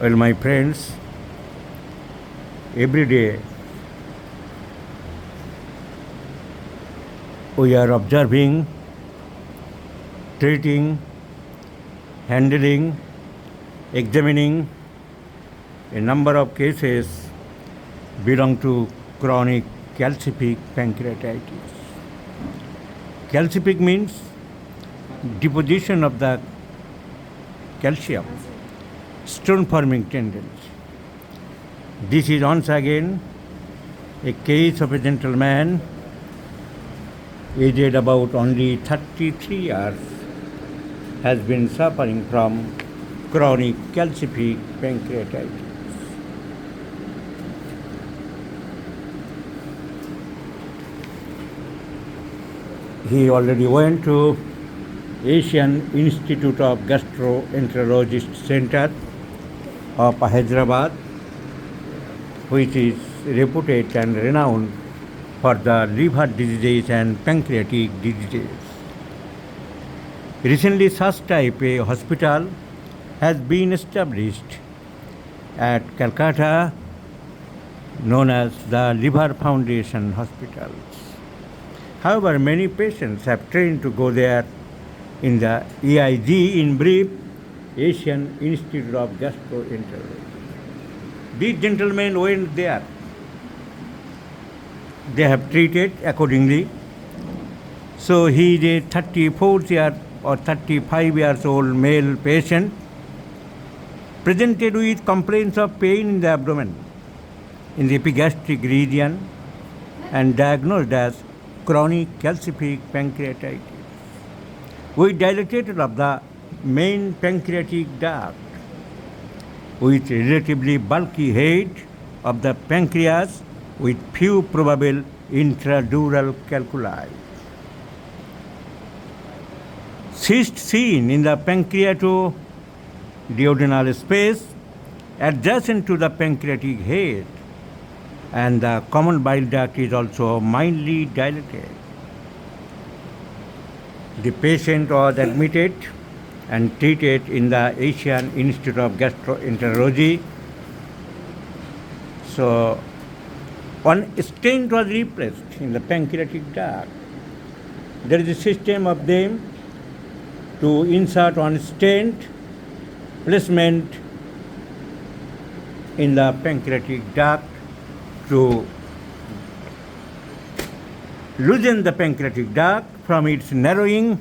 Well, my friends, every day we are observing, treating, handling, examining a number of cases belong to chronic calcific pancreatitis. Calcific means deposition of the calcium, stone forming tendency. This is once again a case of a gentleman aged about only 33 years has been suffering from chronic calcific pancreatitis. He already went to Asian Institute of Gastroenterologists Center of Hyderabad, which is reputed and renowned for the liver diseases and pancreatic diseases. Recently, such type a hospital has been established at Calcutta, known as the Liver Foundation Hospitals. However, many patients have trained to go there in the AIG, in brief, Asian Institute of Gastroenterology. These gentlemen went there. They have treated accordingly. So he is a 34 year or 35 years old male patient presented with complaints of pain in the abdomen, in the epigastric region, and diagnosed as chronic calcific pancreatitis. We dilated of the main pancreatic duct with relatively bulky head of the pancreas with few probable intradural calculi. Cysts seen in the pancreatoduodenal space adjacent to the pancreatic head, and the common bile duct is also mildly dilated. The patient was admitted and treated in the Asian Institute of Gastroenterology. So, one stent was replaced in the pancreatic duct. There is a system of them to insert one stent, placement in the pancreatic duct to loosen the pancreatic duct from its narrowing,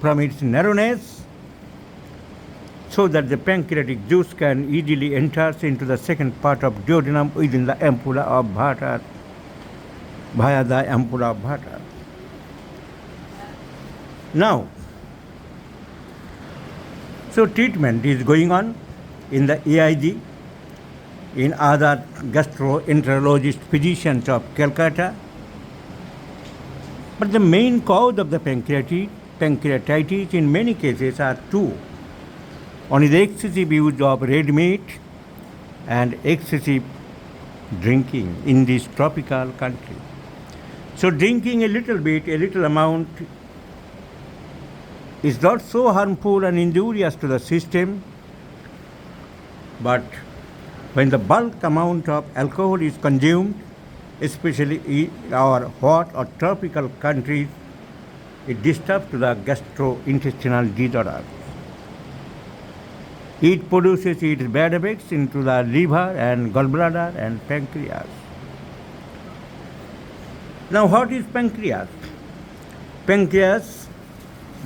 from its narrowness, so that the pancreatic juice can easily enter into the second part of duodenum within the ampulla of Vater, via the ampulla of Vater. Now, so treatment is going on in the AIG, in other gastroenterologist physicians of Calcutta. But the main cause of the pancreatitis in many cases are two. One is excessive use of red meat and excessive drinking in this tropical country. So drinking a little bit, a little amount is not so harmful and injurious to the system, but when the bulk amount of alcohol is consumed, especially in our hot or tropical countries, it disturbs to the gastrointestinal disorder. It produces its bad effects into the liver and gallbladder and pancreas. Now, what is pancreas? Pancreas,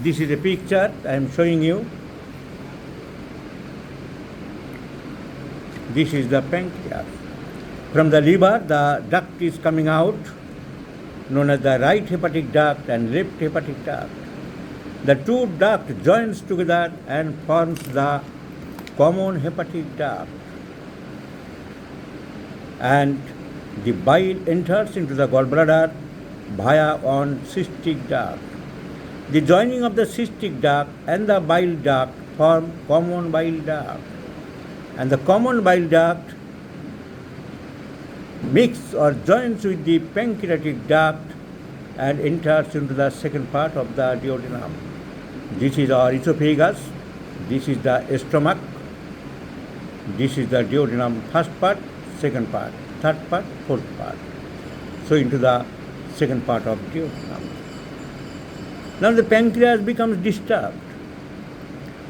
this is a picture I am showing you. This is the pancreas. From the liver, the duct is coming out, known as the right hepatic duct and left hepatic duct. The two ducts joins together and forms the common hepatic duct. And the bile enters into the gallbladder via one cystic duct. The joining of the cystic duct and the bile duct form common bile duct. And the common bile duct mix or joins with the pancreatic duct and enters into the second part of the duodenum. This is our esophagus, this is the stomach, This is the duodenum first part, second part, third part, fourth part. So into the second part of duodenum. Now the pancreas becomes disturbed.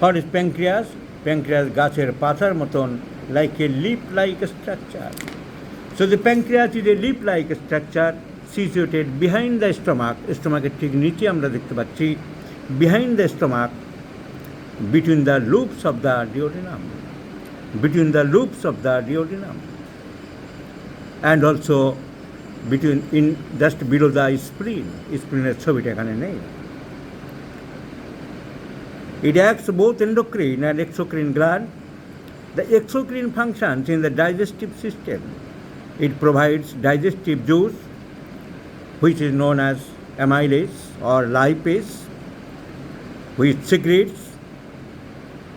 What is pancreas? Pancreas gacher pathar moton, like a leaf-like structure. So the pancreas is a leaf-like structure situated behind the stomach. Stomach এর ঠিক নিচে আমরা দেখতে পাচ্ছি, behind the stomach, between the loops of the duodenum. Between the loops of the duodenum. And also between, in just below the spleen. Spleen-এর ছবিটা এখানে নেই. It acts both endocrine and exocrine gland. The exocrine functions in the digestive system. It provides digestive juice, which is known as amylase or lipase, which secretes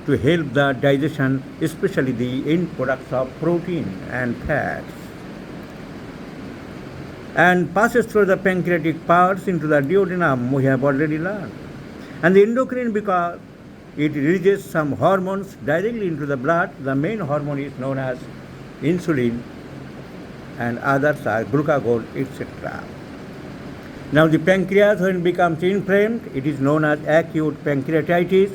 to help the digestion, especially the end products of protein and fats, and passes through the pancreatic parts into the duodenum, we have already learned. And the endocrine, because it releases some hormones directly into the blood. The main hormone is known as insulin, and others are glucagon, etc. Now the pancreas, when it becomes inflamed, it is known as acute pancreatitis.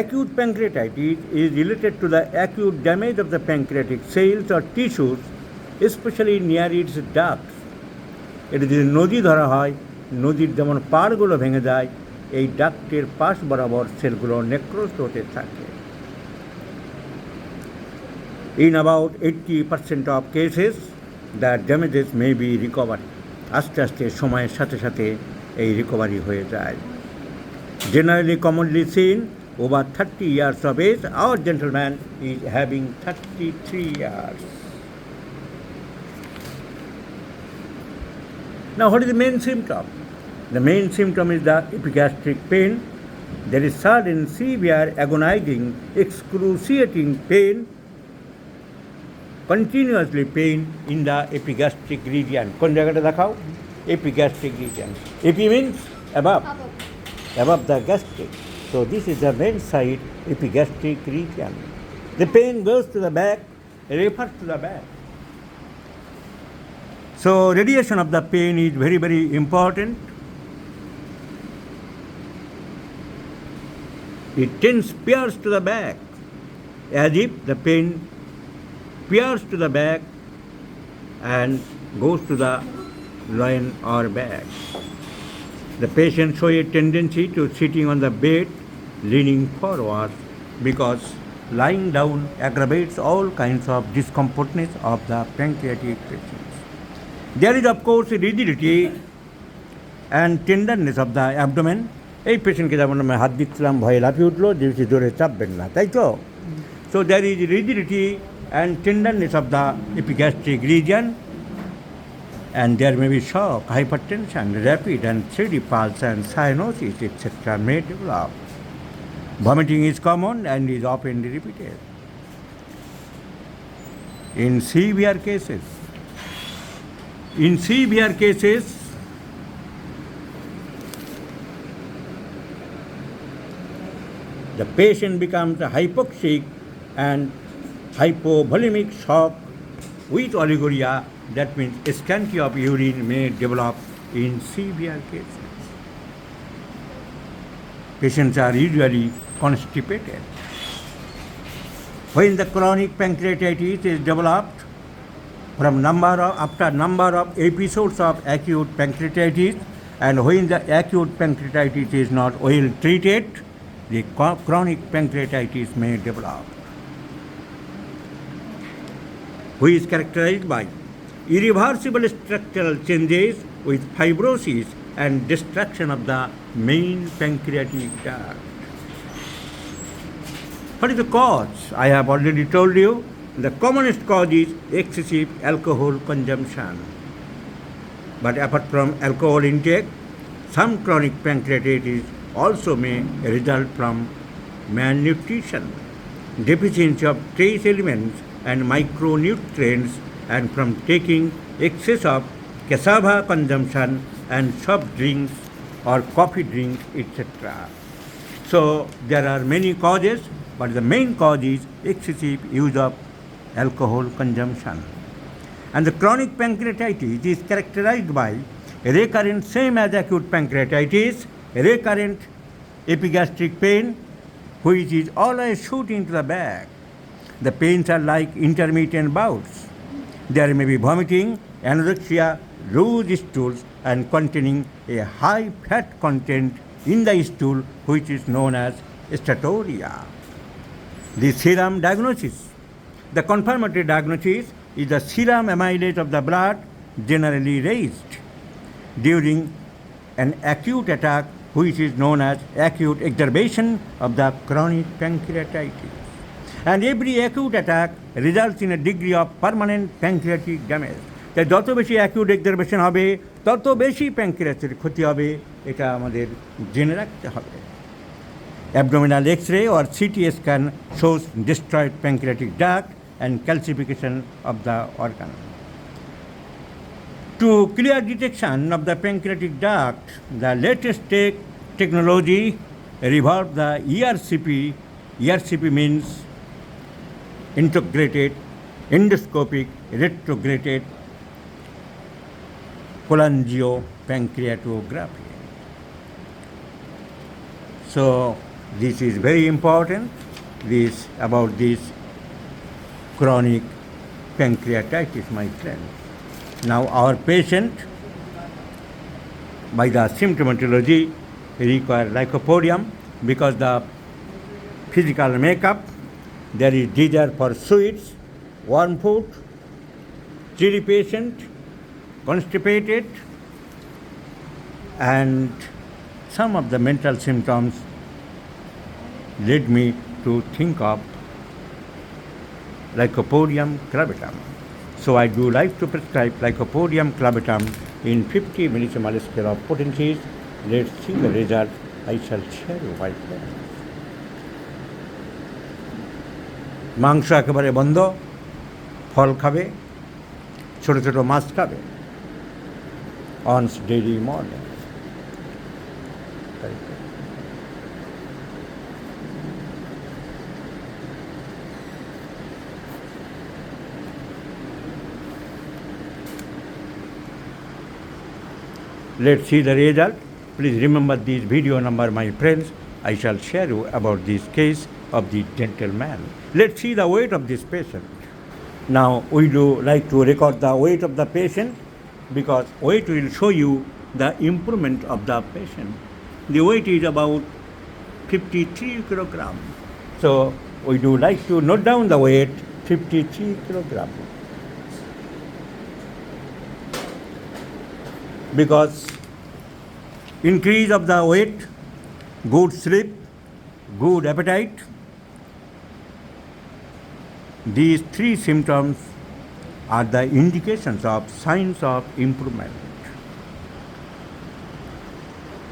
Acute pancreatitis is related to the acute damage of the pancreatic cells or tissues, especially near its ducts. এটা যদি নদী ধরা হয়, নদীর যেমন পাড়গুলো ভেঙে যায়, এই ডাক্টের পাশ বরাবর সেলগুলো নেক্রোজ হতে থাকে। In about 80% of cases, the damages may be recovered. আস্তে আস্তে সময়ের সাথে সাথে এই রিকভারি হয়ে যায়। Generally commonly seen over 30 years of age, our gentleman is having 33 years. Now what is the main symptom? The main symptom is the epigastric pain. There is sudden, severe, agonizing, excruciating pain, continuously pain in the epigastric region. কোন জায়গাটা দেখাও? Epigastric region. Epi means above. Above the gastric. So this is the main side, epigastric region. The pain goes to the back, refers to the back. So radiation of the pain is very, very important. It tends pierce to the back, as if the pain pierces to the back and goes to the loin or back. The patient shows a tendency to sitting on the bed, leaning forward, because lying down aggravates all kinds of discomfortness of the pancreatic patients. There is of course rigidity and tenderness of the abdomen. এই পেশেন্টকে যেমন আমি হাত দিচ্ছিলাম, ভয়ে লাফিয়ে উঠলো, যে জোরে চাপবেন না, তাই তো? So there is rigidity and tenderness of the epigastric region, and there may be shock, hypertension, rapid and steady pulse, and cyanosis, etc. may develop. Vomiting is common and is often repeated. In severe cases, the patient becomes hypoxic and hypovolemic shock with oliguria. That means scanty of urine may develop in severe cases. Patients are usually constipated. When the chronic pancreatitis is developed after number of episodes of acute pancreatitis, and when the acute pancreatitis is not well treated, the chronic pancreatitis may develop, which is characterized by irreversible structural changes with fibrosis and destruction of the main pancreatic duct. What is the cause? I have already told you. The commonest cause is excessive alcohol consumption. But apart from alcohol intake, some chronic pancreatitis also may result from malnutrition, deficiency of trace elements and micronutrients, and from taking excess of cassava consumption and soft drinks or coffee drinks, etc. So there are many causes, but the main cause is excessive use of alcohol consumption. And the chronic pancreatitis is characterized by recurrent, same as acute pancreatitis, recurrent epigastric pain, which is always shooting to the back. The pains are like intermittent bouts. There may be vomiting, anorexia, loose stools, and containing a high fat content in the stool, which is known as steatorrhea. The serum diagnosis. The confirmatory diagnosis is the serum amylase of the blood generally raised during an acute attack, which is known as acute exacerbation of the chronic pancreatitis. And every acute attack results in a degree of permanent pancreatic damage. তাই যত বেশি acute exacerbation হবে তত বেশি প্যানক্রিয়াসের ক্ষতি হবে, এটা আমাদের জেনে রাখতে হবে। Abdominal X-ray or CT scan shows destroyed pancreatic duct and calcification of the organ. To clear detection of the pancreatic duct, the latest technology revolves the ERCP. ERCP means integrated endoscopic retrograde cholangiopancreatography. So this is very important, about this chronic pancreatitis, my friends. Now our patient, by the symptomatology, require lycopodium because the physical makeup, there is desire for sweets, warm food, chilly patient, constipated, and some of the mental symptoms led me to think of Lycopodium clavatum. So I do like to prescribe Lycopodium clavatum in 50 millisiemal scale of potencies. Let's see the result. I shall share you my friends. মাংস একেবারে বন্ধ, ফল খাবে, ছোট ছোট মাছ খাবে once daily morning. Let's see the result. Please remember this video number, my friends. I shall share you about this case of the gentleman. Let's see the weight of this patient. Now we do like to record the weight of the patient because weight will show you the improvement of the patient. The weight is about 53 kilogram. So we do like to note down the weight 53 kilogram. Because increase of the weight, good sleep, good appetite, these three symptoms are the indications of signs of improvement.